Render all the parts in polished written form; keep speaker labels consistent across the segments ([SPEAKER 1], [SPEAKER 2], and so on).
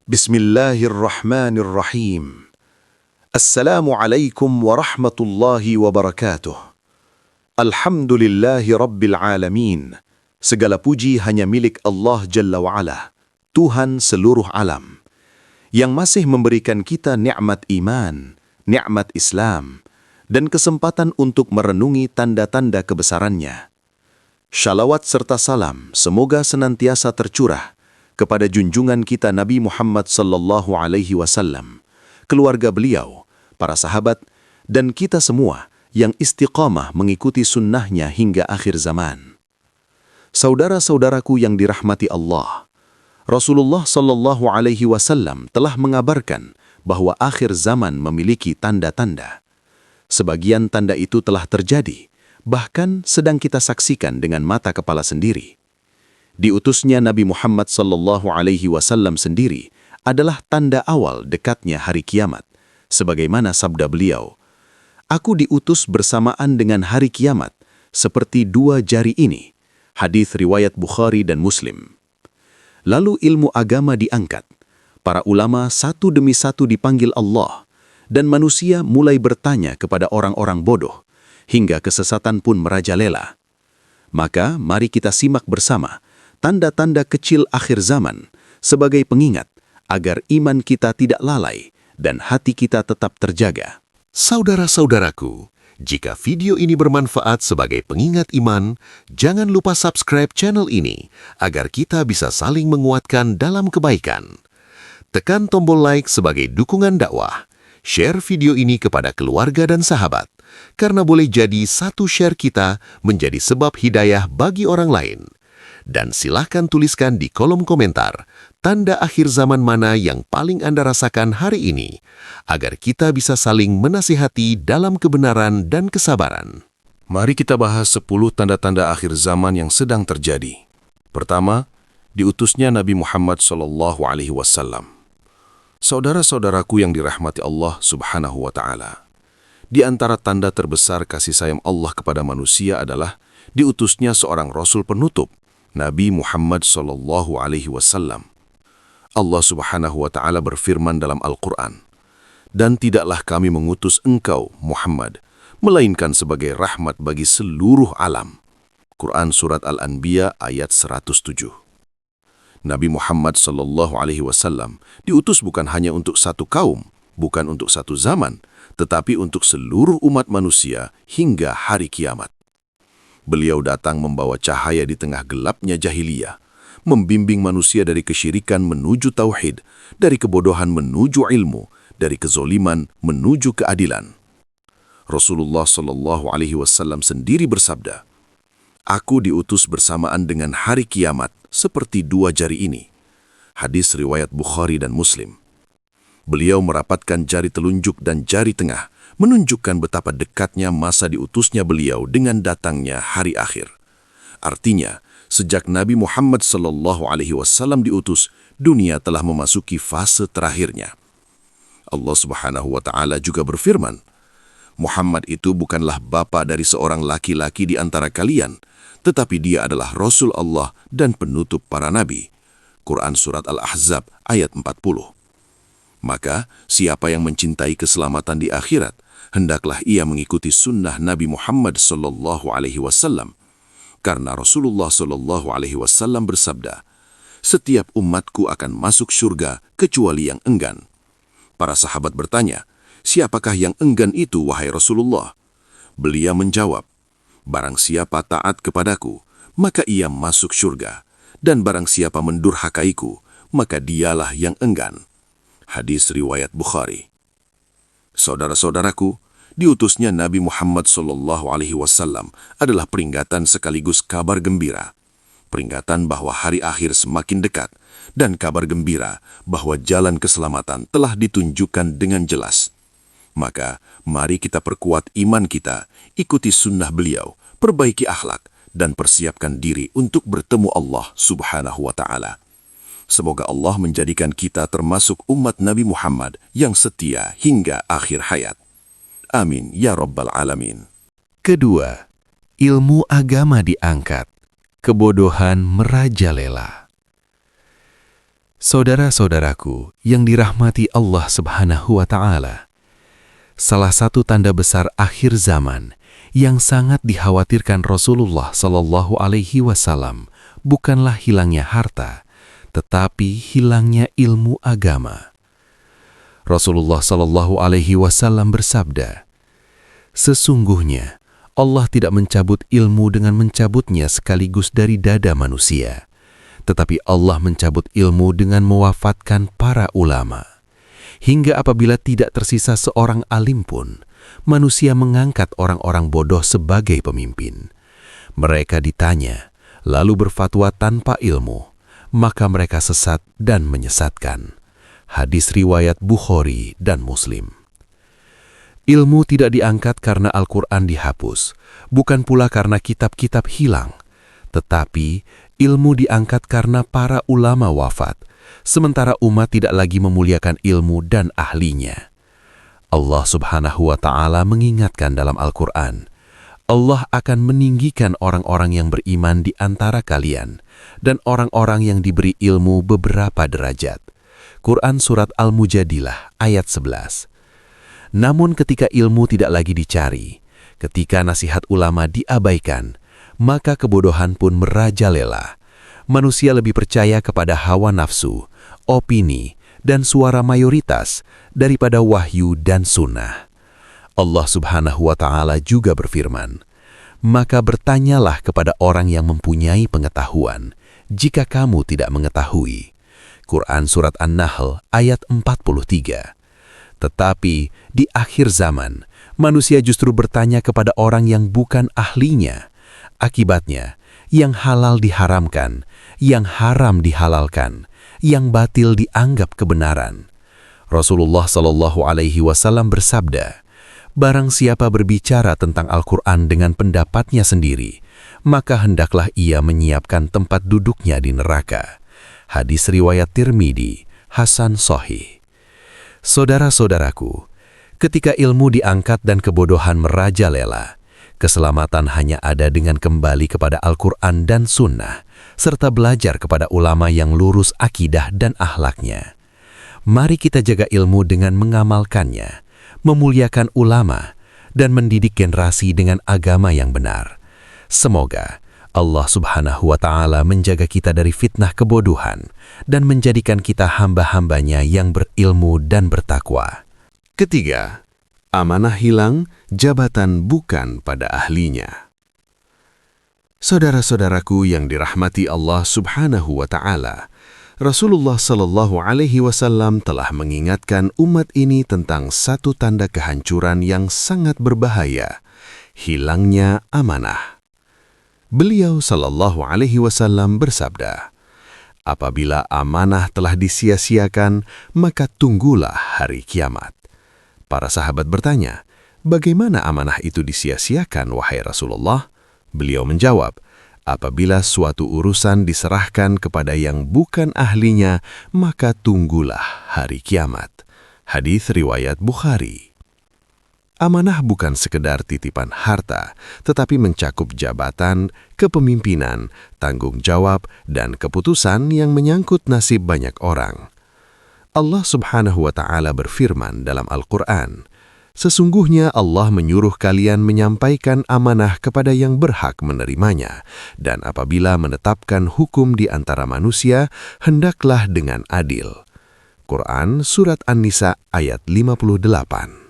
[SPEAKER 1] Bismillahirrahmanirrahim. Assalamualaikum warahmatullahi wabarakatuh. Alhamdulillahi rabbil alamin. Segala puji hanya milik Allah Jalla wa'ala, Tuhan seluruh alam, yang masih memberikan kita nikmat iman, nikmat Islam, dan kesempatan untuk merenungi tanda-tanda kebesarannya. Shalawat serta salam semoga senantiasa tercurah kepada junjungan kita Nabi Muhammad sallallahu alaihi wasallam, keluarga beliau, para sahabat, dan kita semua yang istiqamah mengikuti sunnahnya hingga akhir zaman. Saudara-saudaraku yang dirahmati Allah, Rasulullah sallallahu alaihi wasallam telah mengabarkan bahwa akhir zaman memiliki tanda-tanda. Sebagian tanda itu telah terjadi, bahkan sedang kita saksikan dengan mata kepala sendiri. Diutusnya Nabi Muhammad sallallahu alaihi wasallam sendiri adalah tanda awal dekatnya hari kiamat, sebagaimana sabda beliau, "Aku diutus bersamaan dengan hari kiamat seperti dua jari ini." Hadis riwayat Bukhari dan Muslim. Lalu ilmu agama diangkat, para ulama satu demi satu dipanggil Allah, dan manusia mulai bertanya kepada orang-orang bodoh, hingga kesesatan pun merajalela. Maka mari kita simak bersama tanda-tanda kecil akhir zaman sebagai pengingat agar iman kita tidak lalai dan hati kita tetap terjaga.
[SPEAKER 2] Saudara-saudaraku, jika video ini bermanfaat sebagai pengingat iman, jangan lupa subscribe channel ini agar kita bisa saling menguatkan dalam kebaikan. Tekan tombol like sebagai dukungan dakwah. Share video ini kepada keluarga dan sahabat, karena boleh jadi satu share kita menjadi sebab hidayah bagi orang lain. Dan silahkan tuliskan di kolom komentar tanda akhir zaman mana yang paling Anda rasakan hari ini, agar kita bisa saling menasihati dalam kebenaran dan kesabaran.
[SPEAKER 3] Mari kita bahas 10 tanda-tanda akhir zaman yang sedang terjadi. Pertama, diutusnya Nabi Muhammad SAW. Saudara-saudaraku yang dirahmati Allah Subhanahu wa Ta'ala, di antara tanda terbesar kasih sayang Allah kepada manusia adalah diutusnya seorang Rasul penutup, Nabi Muhammad SAW. Allah Subhanahu wa Ta'ala berfirman dalam Al-Quran, "Dan tidaklah kami mengutus engkau, Muhammad, melainkan sebagai rahmat bagi seluruh alam." Quran Surat Al-Anbiya ayat 107. Nabi Muhammad SAW diutus bukan hanya untuk satu kaum, bukan untuk satu zaman, tetapi untuk seluruh umat manusia hingga hari kiamat. Beliau datang membawa cahaya di tengah gelapnya jahiliyah, membimbing manusia dari kesyirikan menuju tauhid, dari kebodohan menuju ilmu, dari kezoliman menuju keadilan. Rasulullah SAW sendiri bersabda, "Aku diutus bersamaan dengan hari kiamat seperti dua jari ini." Hadis riwayat Bukhari dan Muslim. Beliau merapatkan jari telunjuk dan jari tengah, menunjukkan betapa dekatnya masa diutusnya beliau dengan datangnya hari akhir. Artinya, sejak Nabi Muhammad SAW diutus, dunia telah memasuki fase terakhirnya. Allah Subhanahu wa Ta'ala juga berfirman, "Muhammad itu bukanlah bapa dari seorang laki-laki di antara kalian, tetapi dia adalah Rasul Allah dan penutup para nabi." Quran Surat Al-Ahzab ayat 40. Maka, siapa yang mencintai keselamatan di akhirat, hendaklah ia mengikuti sunnah Nabi Muhammad SAW. Karena Rasulullah SAW bersabda, "Setiap umatku akan masuk surga kecuali yang enggan." Para sahabat bertanya, "Siapakah yang enggan itu, wahai Rasulullah?" Beliau menjawab, "Barang siapa taat kepadaku, maka ia masuk surga. Dan barang siapa mendurhakaiku, maka dialah yang enggan." Hadis riwayat Bukhari. Saudara-saudaraku, diutusnya Nabi Muhammad SAW adalah peringatan sekaligus kabar gembira. Peringatan bahwa hari akhir semakin dekat, dan kabar gembira bahwa jalan keselamatan telah ditunjukkan dengan jelas. Maka, mari kita perkuat iman kita, ikuti sunnah beliau, perbaiki akhlak, dan persiapkan diri untuk bertemu Allah Subhanahu wa Ta'ala. Semoga Allah menjadikan kita termasuk umat Nabi Muhammad yang setia hingga akhir hayat. Amin ya Rabbal Alamin.
[SPEAKER 2] Kedua, ilmu agama diangkat, kebodohan merajalela.
[SPEAKER 4] Saudara-saudaraku yang dirahmati Allah Subhanahu wa Ta'ala, salah satu tanda besar akhir zaman yang sangat dikhawatirkan Rasulullah Shallallahu Alaihi Wasallam bukanlah hilangnya harta, tetapi hilangnya ilmu agama. Rasulullah Shallallahu Alaihi Wasallam bersabda, "Sesungguhnya Allah tidak mencabut ilmu dengan mencabutnya sekaligus dari dada manusia, tetapi Allah mencabut ilmu dengan mewafatkan para ulama. Hingga apabila tidak tersisa seorang alim pun, manusia mengangkat orang-orang bodoh sebagai pemimpin. Mereka ditanya, lalu berfatwa tanpa ilmu, maka mereka sesat dan menyesatkan." Hadis riwayat Bukhari dan Muslim. Ilmu tidak diangkat karena Al-Quran dihapus, bukan pula karena kitab-kitab hilang, tetapi ilmu diangkat karena para ulama wafat, sementara umat tidak lagi memuliakan ilmu dan ahlinya. Allah Subhanahu wa Ta'ala mengingatkan dalam Al-Quran, Allah akan meninggikan orang-orang yang beriman di antara kalian dan orang-orang yang diberi ilmu beberapa derajat. Quran Surat Al-Mujadilah ayat 11. Namun ketika ilmu tidak lagi dicari, ketika nasihat ulama diabaikan, maka kebodohan pun merajalela. Manusia lebih percaya kepada hawa nafsu, opini, dan suara mayoritas daripada wahyu dan sunnah. Allah Subhanahu wa Ta'ala juga berfirman, "Maka bertanyalah kepada orang yang mempunyai pengetahuan, jika kamu tidak mengetahui." Quran Surat An-Nahl ayat 43. Tetapi di akhir zaman, manusia justru bertanya kepada orang yang bukan ahlinya. Akibatnya, yang halal diharamkan, yang haram dihalalkan, yang batil dianggap kebenaran. Rasulullah Shallallahu Alaihi Wasallam bersabda, "Barang siapa berbicara tentang Al-Quran dengan pendapatnya sendiri, maka hendaklah ia menyiapkan tempat duduknya di neraka." Hadis riwayat Tirmidzi, Hasan Sahih. Saudara-saudaraku, ketika ilmu diangkat dan kebodohan merajalela, keselamatan hanya ada dengan kembali kepada Al-Quran dan Sunnah, serta belajar kepada ulama yang lurus akidah dan akhlaknya. Mari kita jaga ilmu dengan mengamalkannya, memuliakan ulama, dan mendidik generasi dengan agama yang benar. Semoga Allah Subhanahu wa Ta'ala menjaga kita dari fitnah kebodohan dan menjadikan kita hamba-hambanya yang berilmu dan bertakwa.
[SPEAKER 2] Ketiga, amanah hilang, jabatan bukan pada ahlinya. Saudara-saudaraku yang dirahmati Allah Subhanahu wa Ta'ala, Rasulullah Shallallahu Alaihi Wasallam telah mengingatkan umat ini tentang satu tanda kehancuran yang sangat berbahaya, hilangnya amanah. Beliau Shallallahu Alaihi Wasallam bersabda, "Apabila amanah telah disia-siakan, maka tunggulah hari kiamat." Para sahabat bertanya, "Bagaimana amanah itu disia-siakan, wahai Rasulullah?" Beliau menjawab, "Apabila suatu urusan diserahkan kepada yang bukan ahlinya, maka tunggulah hari kiamat." Hadis riwayat Bukhari. Amanah bukan sekedar titipan harta, tetapi mencakup jabatan, kepemimpinan, tanggung jawab, dan keputusan yang menyangkut nasib banyak orang. Allah Subhanahu wa Ta'ala berfirman dalam Al-Quran, "Sesungguhnya Allah menyuruh kalian menyampaikan amanah kepada yang berhak menerimanya, dan apabila menetapkan hukum di antara manusia, hendaklah dengan adil." Quran Surat An-Nisa ayat 58.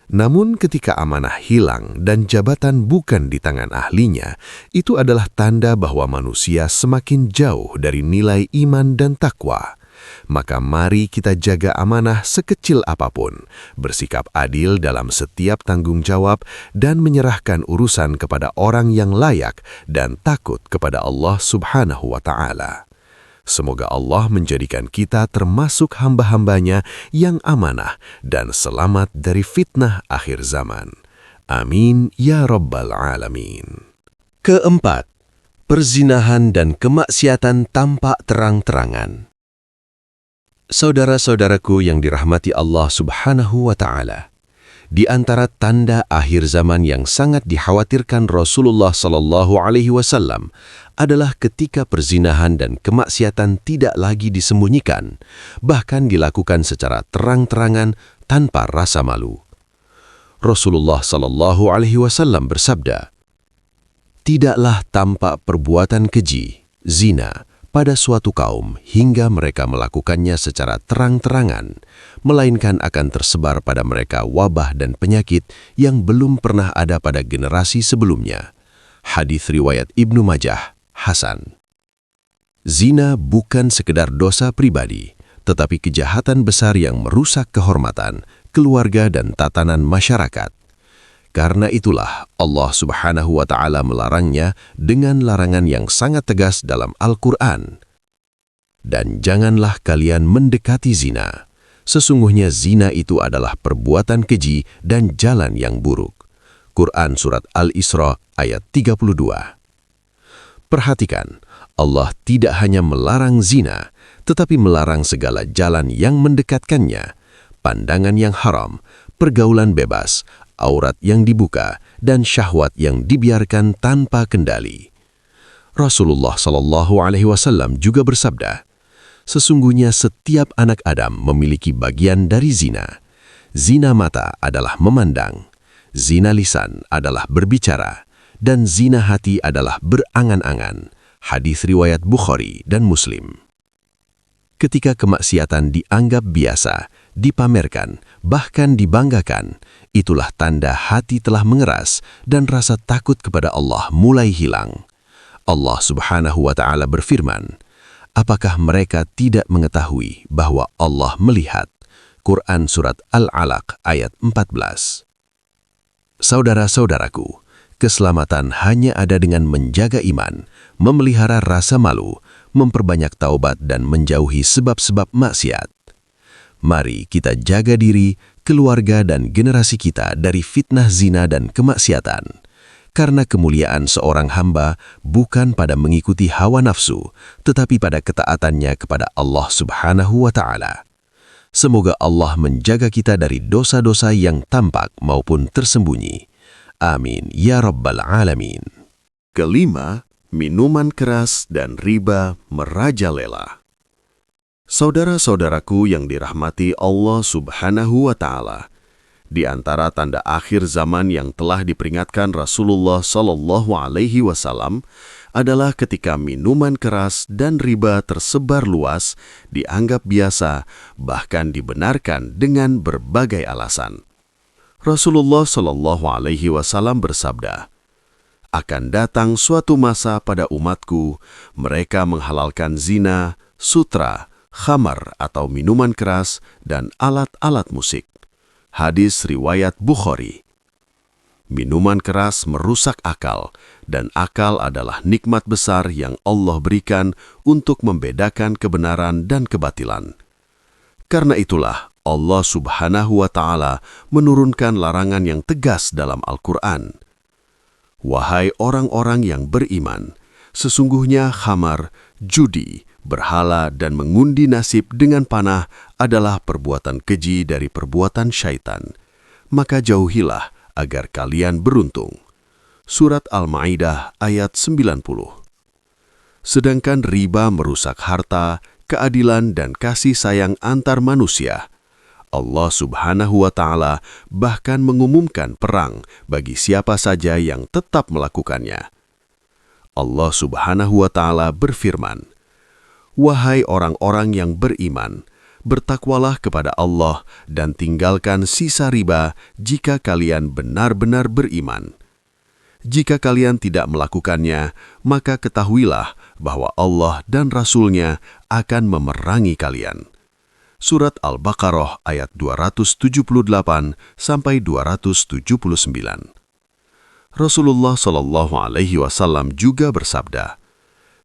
[SPEAKER 2] Namun ketika amanah hilang dan jabatan bukan di tangan ahlinya, itu adalah tanda bahwa manusia semakin jauh dari nilai iman dan takwa. Maka mari kita jaga amanah sekecil apapun, bersikap adil dalam setiap tanggung jawab, dan menyerahkan urusan kepada orang yang layak dan takut kepada Allah Subhanahu wa Ta'ala. Semoga Allah menjadikan kita termasuk hamba-hambanya yang amanah dan selamat dari fitnah akhir zaman. Amin ya Rabbal Alamin.
[SPEAKER 1] Keempat, perzinahan dan kemaksiatan tampak terang-terangan. Saudara-saudaraku yang dirahmati Allah Subhanahu wa Ta'ala,
[SPEAKER 4] Di antara tanda akhir zaman yang sangat dikhawatirkan Rasulullah Shallallahu Alaihi Wasallam adalah ketika perzinahan dan kemaksiatan tidak lagi disembunyikan, bahkan dilakukan secara terang-terangan tanpa rasa malu. Rasulullah Shallallahu Alaihi Wasallam bersabda, "Tidaklah tampak perbuatan keji, zina, pada suatu kaum hingga mereka melakukannya secara terang-terangan, melainkan akan tersebar pada mereka wabah dan penyakit yang belum pernah ada pada generasi sebelumnya." Hadis riwayat Ibnu Majah, Hasan. Zina bukan sekedar dosa pribadi, tetapi kejahatan besar yang merusak kehormatan, keluarga dan tatanan masyarakat. Karena itulah Allah Subhanahu wa Ta'ala melarangnya dengan larangan yang sangat tegas dalam Al-Quran. Dan janganlah kalian mendekati zina. Sesungguhnya zina itu adalah perbuatan keji dan jalan yang buruk. Quran Surat Al-Isra ayat 32. Perhatikan, Allah tidak hanya melarang zina, tetapi melarang segala jalan yang mendekatkannya, pandangan yang haram, pergaulan bebas, aurat yang dibuka, dan syahwat yang dibiarkan tanpa kendali. Rasulullah Shallallahu Alaihi Wasallam juga bersabda, "Sesungguhnya setiap anak Adam memiliki bagian dari zina. Zina mata adalah memandang, zina lisan adalah berbicara, dan zina hati adalah berangan-angan." Hadis riwayat Bukhari dan Muslim. Ketika kemaksiatan dianggap biasa, dipamerkan, bahkan dibanggakan, itulah tanda hati telah mengeras dan rasa takut kepada Allah mulai hilang. Allah Subhanahu wa Ta'ala berfirman, "Apakah mereka tidak mengetahui bahwa Allah melihat?" Quran Surat Al-Alaq ayat 14. Saudara-saudaraku, keselamatan hanya ada dengan menjaga iman, memelihara rasa malu, memperbanyak taubat dan menjauhi sebab-sebab maksiat. Mari kita jaga diri, keluarga dan generasi kita dari fitnah zina dan kemaksiatan. Karena kemuliaan seorang hamba bukan pada mengikuti hawa nafsu, tetapi pada ketaatannya kepada Allah Subhanahu wa Ta'ala. Semoga Allah menjaga kita dari dosa-dosa yang tampak maupun tersembunyi. Amin ya Rabbal Alamin.
[SPEAKER 1] Kelima, minuman keras dan riba merajalela. Saudara-saudaraku yang dirahmati Allah Subhanahu wa Ta'ala, di antara tanda akhir zaman yang telah diperingatkan Rasulullah Shallallahu Alaihi Wasallam adalah ketika minuman keras dan riba tersebar luas, dianggap biasa, bahkan dibenarkan dengan berbagai alasan. Rasulullah Shallallahu Alaihi Wasallam bersabda, "Akan datang suatu masa pada umatku, mereka menghalalkan zina, sutra, khamar atau minuman keras, dan alat-alat musik." Hadis riwayat Bukhari. Minuman keras merusak akal, dan akal adalah nikmat besar yang Allah berikan untuk membedakan kebenaran dan kebatilan. Karena itulah Allah Subhanahu wa Ta'ala menurunkan larangan yang tegas dalam Al-Quran. "Wahai orang-orang yang beriman, sesungguhnya khamar, judi, berhala dan mengundi nasib dengan panah adalah perbuatan keji dari perbuatan syaitan. Maka jauhilah agar kalian beruntung." Surat Al-Ma'idah ayat 90. Sedangkan riba merusak harta, keadilan dan kasih sayang antar manusia. Allah Subhanahu wa Ta'ala bahkan mengumumkan perang bagi siapa saja yang tetap melakukannya. Allah Subhanahu wa Ta'ala berfirman, "Wahai orang-orang yang beriman, bertakwalah kepada Allah dan tinggalkan sisa riba jika kalian benar-benar beriman. Jika kalian tidak melakukannya, maka ketahuilah bahwa Allah dan Rasul-Nya akan memerangi kalian." Surat Al-Baqarah ayat 278-279. Rasulullah Shallallahu Alaihi Wasallam juga bersabda,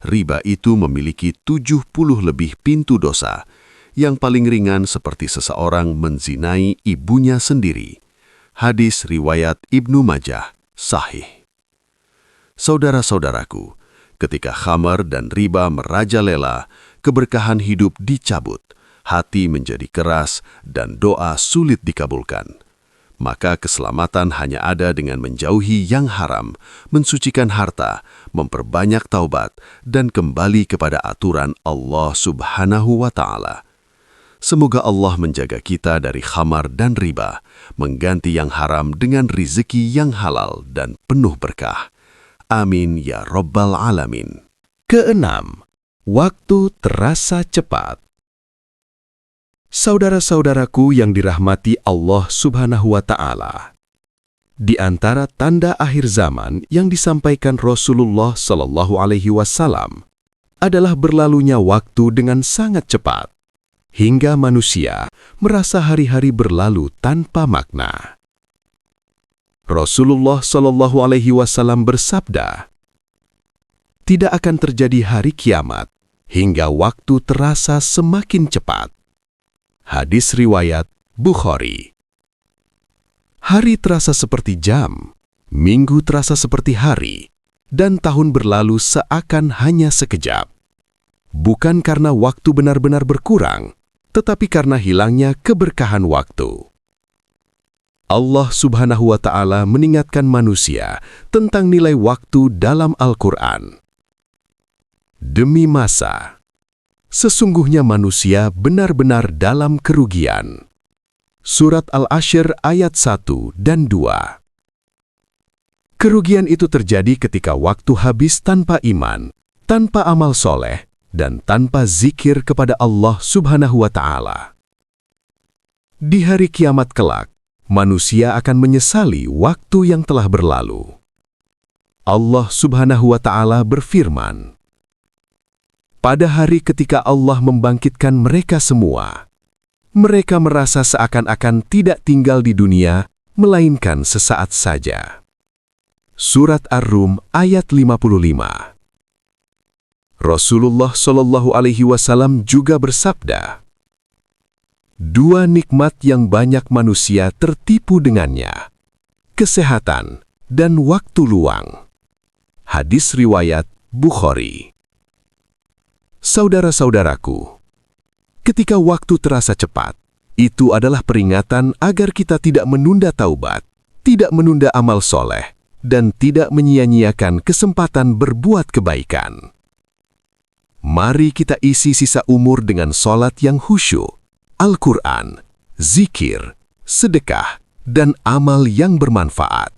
[SPEAKER 1] "Riba itu memiliki 70 lebih pintu dosa, yang paling ringan seperti seseorang menzinai ibunya sendiri." Hadis riwayat Ibnu Majah, sahih. Saudara-saudaraku, ketika khamar dan riba merajalela, keberkahan hidup dicabut, hati menjadi keras, dan doa sulit dikabulkan.
[SPEAKER 2] maka keselamatan hanya ada dengan menjauhi yang haram, mensucikan harta, memperbanyak taubat, dan kembali kepada aturan Allah Subhanahu wa Ta'ala. Semoga Allah menjaga kita dari khamar dan riba, mengganti yang haram dengan rizki yang halal dan penuh berkah. Amin ya Rabbal Alamin.
[SPEAKER 4] Keenam, waktu terasa cepat. Saudara-saudaraku yang dirahmati Allah Subhanahu wa Ta'ala, di antara tanda akhir zaman yang disampaikan Rasulullah Sallallahu Alaihi Wasallam adalah berlalunya waktu dengan sangat cepat, hingga manusia merasa hari-hari berlalu tanpa makna. Rasulullah Sallallahu Alaihi Wasallam bersabda, "Tidak akan terjadi hari kiamat hingga waktu terasa semakin cepat." Hadis riwayat Bukhari. Hari terasa seperti jam, minggu terasa seperti hari, dan tahun berlalu seakan hanya sekejap. Bukan karena waktu benar-benar berkurang, tetapi karena hilangnya keberkahan waktu. Allah Subhanahu wa Ta'ala mengingatkan manusia tentang nilai waktu dalam Al-Quran. Demi masa, sesungguhnya manusia benar-benar dalam kerugian. Surat Al-Asyr ayat 1 dan 2. Kerugian itu terjadi ketika waktu habis tanpa iman, tanpa amal soleh, dan tanpa zikir kepada Allah Subhanahu wa Ta'ala. Di hari kiamat kelak, manusia akan menyesali waktu yang telah berlalu. Allah Subhanahu wa Ta'ala berfirman, "Pada hari ketika Allah membangkitkan mereka semua, mereka merasa seakan-akan tidak tinggal di dunia, melainkan sesaat saja." Surat Ar-Rum ayat 55. Rasulullah Shallallahu Alaihi Wasallam juga bersabda, "Dua nikmat yang banyak manusia tertipu dengannya, kesehatan dan waktu luang." Hadis riwayat Bukhari. Saudara-saudaraku, ketika waktu terasa cepat, itu adalah peringatan agar kita tidak menunda taubat, tidak menunda amal soleh, dan tidak menyia-nyiakan kesempatan berbuat kebaikan. Mari kita isi sisa umur dengan sholat yang khusyuk, Al-Quran, zikir, sedekah, dan amal yang bermanfaat.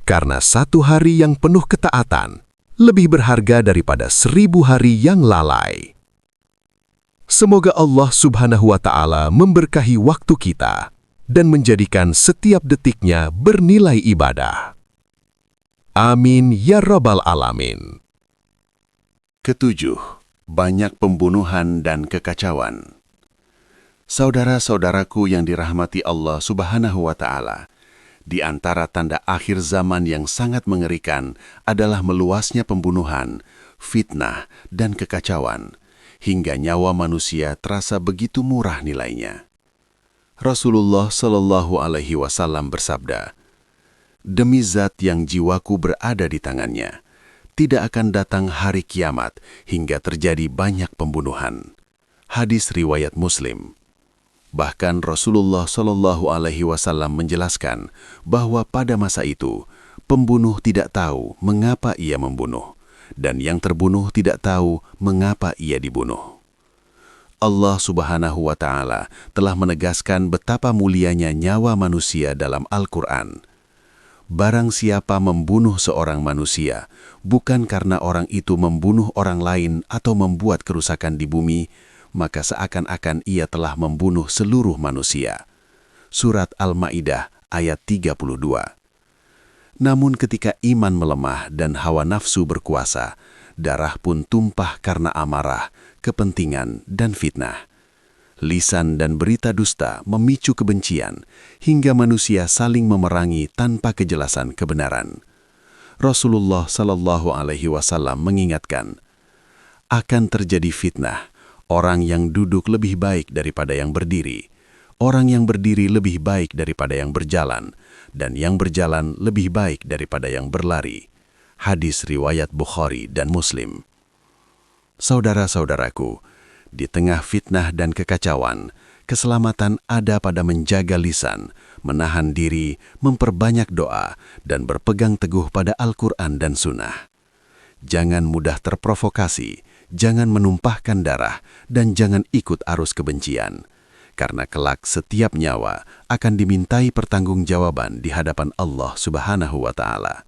[SPEAKER 4] Karena satu hari yang penuh ketaatan lebih berharga daripada 1000 hari yang lalai. Semoga Allah Subhanahu wa Ta'ala memberkahi waktu kita dan menjadikan setiap detiknya bernilai ibadah. Amin ya Rabbal Alamin.
[SPEAKER 2] Ketujuh, banyak pembunuhan dan kekacauan. Saudara-saudaraku yang dirahmati Allah Subhanahu wa Ta'ala, di antara tanda akhir zaman yang sangat mengerikan adalah meluasnya pembunuhan, fitnah, dan kekacauan, hingga nyawa manusia terasa begitu murah nilainya. Rasulullah Shallallahu Alaihi Wasallam bersabda, "Demi zat yang jiwaku berada di tangannya, tidak akan datang hari kiamat hingga terjadi banyak pembunuhan." Hadis riwayat Muslim. Bahkan Rasulullah Shallallahu Alaihi Wasallam menjelaskan bahwa pada masa itu, pembunuh tidak tahu mengapa ia membunuh, dan yang terbunuh tidak tahu mengapa ia dibunuh. Allah Subhanahu wa Ta'ala telah menegaskan betapa mulianya nyawa manusia dalam Al-Quran. Barang siapa membunuh seorang manusia, bukan karena orang itu membunuh orang lain atau membuat kerusakan di bumi, maka seakan-akan ia telah membunuh seluruh manusia. Surat Al-Ma'idah ayat 32. Namun ketika iman melemah dan hawa nafsu berkuasa, darah pun tumpah karena amarah, kepentingan, dan fitnah. Lisan dan berita dusta memicu kebencian, hingga manusia saling memerangi tanpa kejelasan kebenaran. Rasulullah Sallallahu Alaihi Wasallam mengingatkan, akan terjadi fitnah. Orang yang duduk lebih baik daripada yang berdiri. Orang yang berdiri lebih baik daripada yang berjalan. Dan yang berjalan lebih baik daripada yang berlari. Hadis riwayat Bukhari dan Muslim. Saudara-saudaraku, di tengah fitnah dan kekacauan, keselamatan ada pada menjaga lisan,
[SPEAKER 4] menahan diri, memperbanyak doa, dan berpegang teguh pada Al-Quran dan Sunnah. Jangan mudah terprovokasi, jangan menumpahkan darah, dan jangan ikut arus kebencian. Karena kelak setiap nyawa akan dimintai pertanggungjawaban di hadapan Allah Subhanahu wa Ta'ala.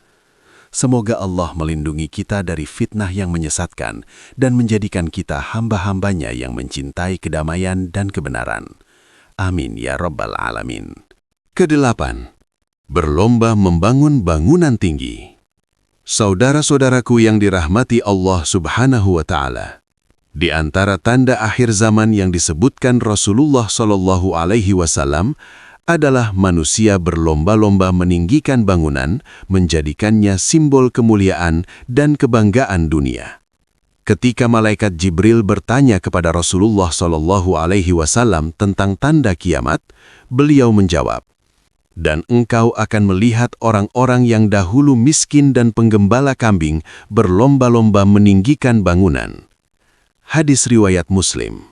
[SPEAKER 4] Semoga Allah melindungi kita dari fitnah yang menyesatkan dan menjadikan kita hamba-hambanya yang mencintai kedamaian dan kebenaran. Amin ya Rabbal Alamin.
[SPEAKER 2] Kedelapan, berlomba membangun bangunan tinggi. Saudara-saudaraku yang dirahmati Allah Subhanahu wa Ta'ala, di antara tanda akhir zaman yang disebutkan Rasulullah Shallallahu Alaihi Wasallam adalah manusia berlomba-lomba meninggikan bangunan, menjadikannya simbol kemuliaan dan kebanggaan dunia. Ketika malaikat Jibril bertanya kepada Rasulullah Shallallahu Alaihi Wasallam tentang tanda kiamat, beliau menjawab, "Dan engkau akan melihat orang-orang yang dahulu miskin dan penggembala kambing berlomba-lomba meninggikan bangunan." Hadis riwayat Muslim.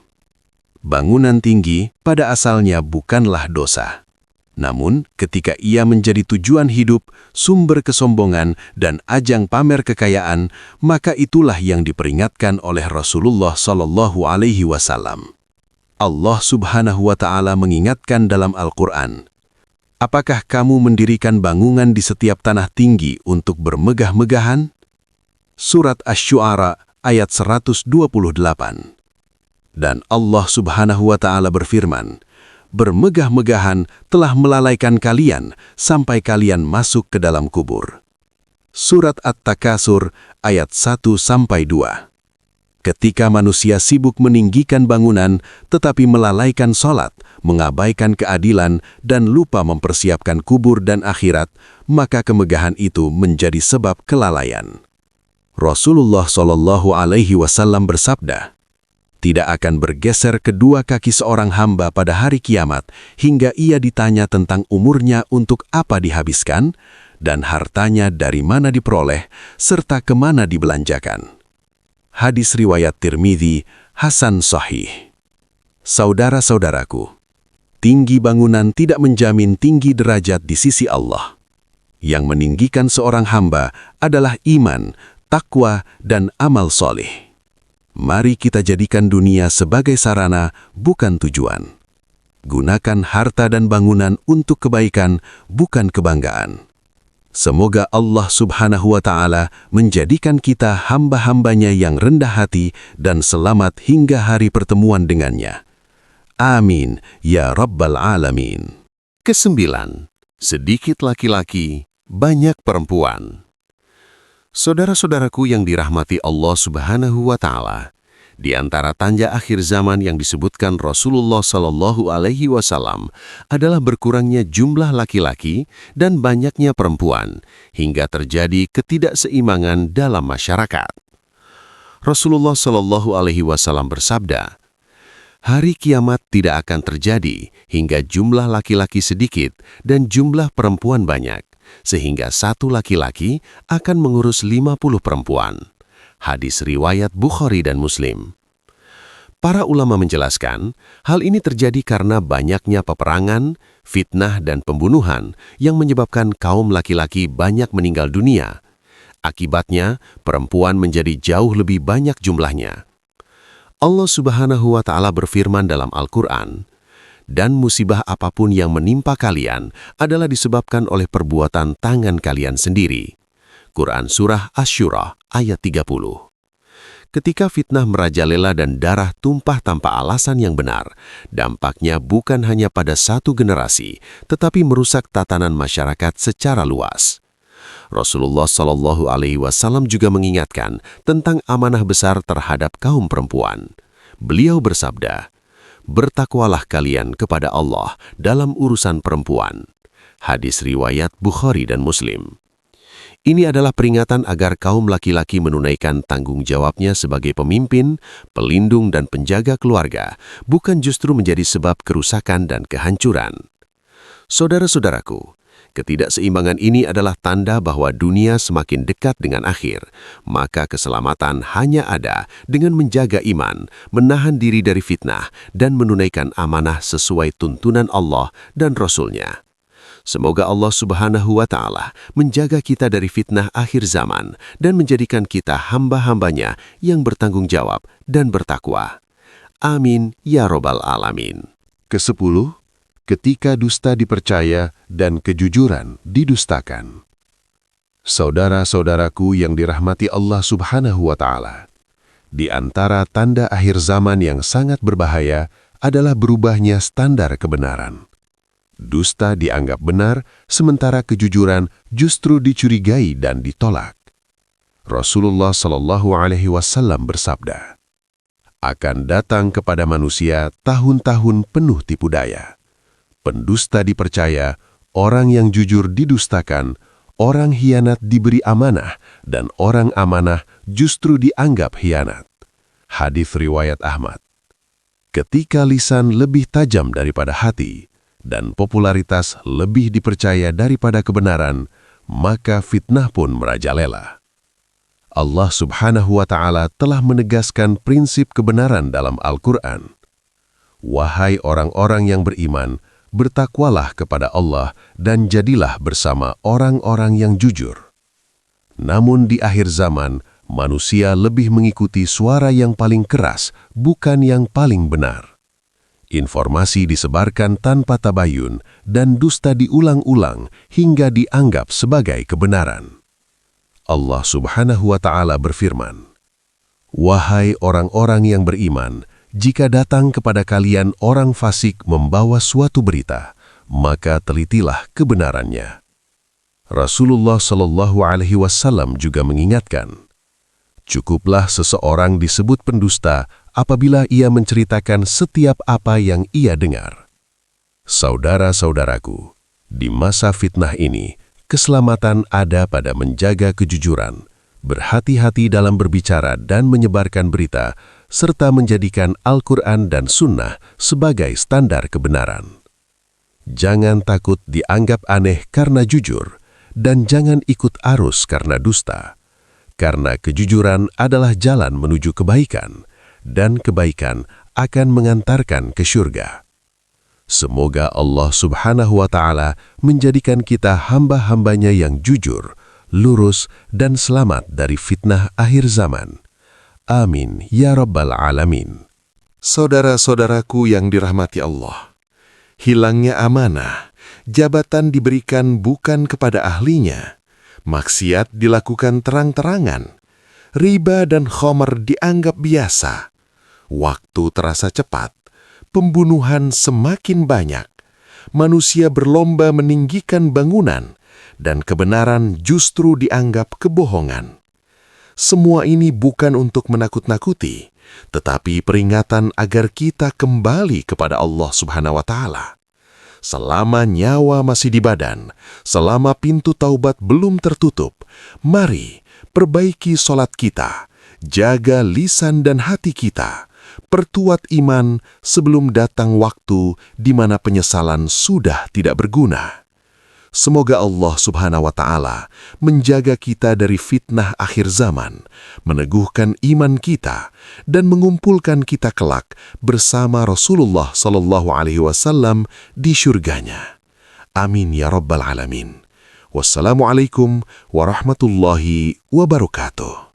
[SPEAKER 2] Bangunan tinggi pada asalnya bukanlah dosa. Namun, ketika ia menjadi tujuan hidup, sumber kesombongan, dan ajang pamer kekayaan, maka itulah yang diperingatkan oleh Rasulullah Shallallahu Alaihi Wasallam. Allah Subhanahu wa Ta'ala mengingatkan dalam Al-Quran, "Apakah kamu mendirikan bangunan di setiap tanah tinggi untuk bermegah-megahan?" Surat Asy-Syu'ara ayat 128. Dan Allah Subhanahu wa Ta'ala berfirman, "Bermegah-megahan telah melalaikan kalian sampai kalian masuk ke dalam kubur." Surat At-Takasur ayat 1-2. Ketika manusia sibuk meninggikan bangunan tetapi melalaikan sholat, mengabaikan keadilan, dan lupa mempersiapkan kubur dan akhirat, maka kemegahan itu menjadi sebab kelalaian. Rasulullah Shallallahu Alaihi Wasallam bersabda, "Tidak akan bergeser kedua kaki seorang hamba pada hari kiamat hingga ia ditanya tentang umurnya untuk apa dihabiskan dan hartanya dari mana diperoleh serta kemana dibelanjakan." Hadis riwayat Tirmidzi, Hasan Sahih. Saudara-saudaraku, tinggi bangunan tidak menjamin tinggi derajat di sisi Allah. Yang meninggikan seorang hamba adalah iman, takwa, dan amal soleh. Mari kita jadikan dunia sebagai sarana, bukan tujuan. Gunakan harta dan bangunan untuk kebaikan, bukan kebanggaan. Semoga Allah Subhanahu wa Ta'ala menjadikan kita hamba-hambanya yang rendah hati dan selamat hingga hari pertemuan dengannya. Amin, ya Rabbal Alamin. Kesembilan, sedikit laki-laki, banyak perempuan. Saudara-saudaraku yang dirahmati Allah Subhanahu wa Ta'ala, di antara tanda akhir zaman yang disebutkan Rasulullah Shallallahu Alaihi Wasallam adalah berkurangnya jumlah laki-laki dan banyaknya perempuan, hingga terjadi ketidakseimbangan dalam masyarakat. Rasulullah Shallallahu Alaihi Wasallam bersabda, "Hari kiamat tidak akan terjadi hingga jumlah laki-laki sedikit dan jumlah perempuan banyak, sehingga satu laki-laki akan mengurus 50 perempuan." Hadis riwayat Bukhari dan Muslim. Para ulama menjelaskan, hal ini terjadi karena banyaknya peperangan, fitnah, dan pembunuhan yang menyebabkan kaum laki-laki banyak meninggal dunia. Akibatnya, perempuan menjadi jauh lebih banyak jumlahnya. Allah Subhanahu wa Ta'ala berfirman dalam Al-Quran, "Dan musibah apapun yang menimpa kalian adalah disebabkan oleh perbuatan tangan kalian sendiri." Quran Surah Asy-Syura ayat 30. Ketika fitnah merajalela dan darah tumpah tanpa alasan yang benar, dampaknya bukan hanya pada satu generasi, tetapi merusak tatanan masyarakat secara luas. Rasulullah Shallallahu Alaihi Wasallam juga mengingatkan tentang amanah besar terhadap kaum perempuan. Beliau bersabda, "Bertakwalah kalian kepada Allah dalam urusan perempuan." Hadis riwayat Bukhari dan Muslim. Ini adalah peringatan agar kaum laki-laki menunaikan tanggung jawabnya sebagai pemimpin, pelindung, dan penjaga keluarga, bukan justru menjadi sebab kerusakan dan kehancuran. Saudara-saudaraku, ketidakseimbangan ini adalah tanda bahwa dunia semakin dekat dengan akhir, maka keselamatan hanya ada dengan menjaga iman, menahan diri dari fitnah, dan menunaikan amanah sesuai tuntunan Allah dan Rasul-Nya. Semoga Allah Subhanahu wa Ta'ala menjaga kita dari fitnah akhir zaman dan menjadikan kita hamba-hambanya yang bertanggung jawab dan bertakwa. Amin ya Rabbal Alamin.
[SPEAKER 1] Ke-10, ketika dusta dipercaya dan kejujuran didustakan. Saudara-saudaraku yang dirahmati Allah Subhanahu wa Ta'ala, di antara tanda akhir zaman yang sangat berbahaya adalah berubahnya standar kebenaran. Dusta dianggap benar, sementara kejujuran justru dicurigai dan ditolak. Rasulullah Shallallahu Alaihi Wasallam bersabda, "Akan datang kepada manusia tahun-tahun penuh tipu daya. Pendusta dipercaya, orang yang jujur didustakan, orang hianat diberi amanah, dan orang amanah justru dianggap hianat." Hadis riwayat Ahmad. Ketika lisan lebih tajam daripada hati, dan popularitas lebih dipercaya daripada kebenaran, maka fitnah pun merajalela. Allah Subhanahu wa Ta'ala telah menegaskan prinsip kebenaran dalam Al-Quran. Wahai orang-orang yang beriman, bertakwalah kepada Allah dan jadilah bersama orang-orang yang jujur. Namun di akhir zaman, manusia lebih mengikuti suara yang paling keras, bukan yang paling benar. Informasi disebarkan tanpa tabayun dan dusta diulang-ulang hingga dianggap sebagai kebenaran. Allah Subhanahu wa Ta'ala berfirman, "Wahai orang-orang yang beriman, jika datang kepada kalian orang fasik membawa suatu berita, maka telitilah kebenarannya." Rasulullah Shallallahu Alaihi Wasallam juga mengingatkan, cukuplah seseorang disebut pendusta apabila ia menceritakan setiap apa yang ia dengar. Saudara-saudaraku, di masa fitnah ini, keselamatan ada pada menjaga kejujuran, berhati-hati dalam berbicara dan menyebarkan berita, serta menjadikan Al-Quran dan Sunnah sebagai standar kebenaran. Jangan takut dianggap aneh karena jujur, dan jangan ikut arus karena dusta. Karena kejujuran adalah jalan menuju kebaikan, dan kebaikan akan mengantarkan ke syurga. Semoga Allah Subhanahu wa Ta'ala menjadikan kita hamba-hambanya yang jujur, lurus, dan selamat dari fitnah akhir zaman. Amin ya Rabbal Alamin.
[SPEAKER 3] Saudara-saudaraku yang dirahmati Allah, hilangnya amanah, jabatan diberikan bukan kepada ahlinya, maksiat dilakukan terang-terangan, riba dan khamar dianggap biasa, waktu terasa cepat, pembunuhan semakin banyak, manusia berlomba meninggikan bangunan, dan kebenaran justru dianggap kebohongan. Semua ini bukan untuk menakut-nakuti, tetapi peringatan agar kita kembali kepada Allah Subhanahu wa Ta'ala. Selama nyawa masih di badan, selama pintu taubat belum tertutup, mari perbaiki sholat kita, jaga lisan dan hati kita, perkuat iman sebelum datang waktu di mana penyesalan sudah tidak berguna. Semoga Allah Subhanahu wa Ta'ala menjaga kita dari fitnah akhir zaman, meneguhkan iman kita, dan mengumpulkan kita kelak bersama Rasulullah Sallallahu Alaihi Wasallam di syurganya. Amin ya Rabbal Alamin. Wassalamualaikum warahmatullahi wabarakatuh.